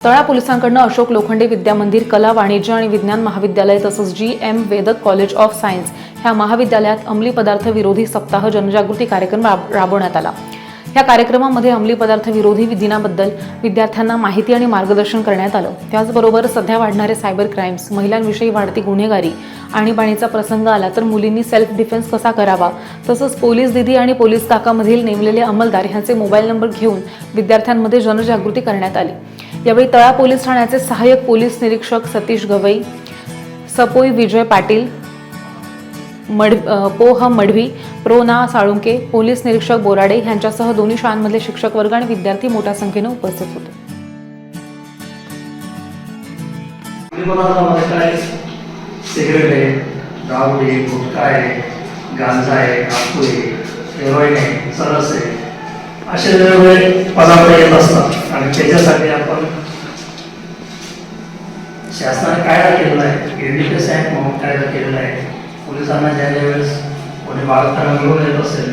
तळा पोलिसांकडून अशोक लोखंडे विद्या मंदिर, कला, वाणिज्य आणि विज्ञान महाविद्यालय तसंच जी.एम. वेदक कॉलेज ऑफ सायन्स ह्या महाविद्यालयात अंमली पदार्थ विरोधी सप्ताह जनजागृती कार्यक्रम राबवण्यात आला। या कार्यक्रमामध्ये अंमली पदार्थ विरोधी दिनाबद्दल विद्यार्थ्यांना माहिती आणि मार्गदर्शन करण्यात आलं। त्याचबरोबर सध्या वाढणारे सायबर क्राइम्स, महिलांविषयी वाढती गुन्हेगारी, आणीबाणीचा प्रसंग आला तर मुलींनी सेल्फ डिफेन्स कसा करावा, तसंच पोलीस दीदी आणि पोलीस काकामधील नेमलेले अंमलदार यांचे मोबाईल नंबर घेऊन विद्यार्थ्यांमध्ये जनजागृती करण्यात आली। यावेळी तळा पोलीस ठाण्याचे सहाय्यक पोलीस निरीक्षक सतीश गवई, सपोई विजय पाटील, पोह मढवी, प्रोना साळुंके, पोलीस निरीक्षक बोराडे यांच्यासह दोन्ही शाळांमधले शिक्षक वर्ग आणि विद्यार्थी मोठ्या संख्येने उपस्थित होते। सिगरेट आहे, दारू आहे, गुटखा आहे, गांजा आहे, अफू आहे, हेरोईन आहे, चरस आहे, असे वेगवेगळे पदार्थ येत असतात आणि त्याच्यासाठी आपण शासनाने कायदा केलेला आहे, एडीपीएस ॲक्ट म्हणून कायदा केलेला आहे। पोलिसांना ज्या वेळेस कोणी बाळगताना मिळून येत असेल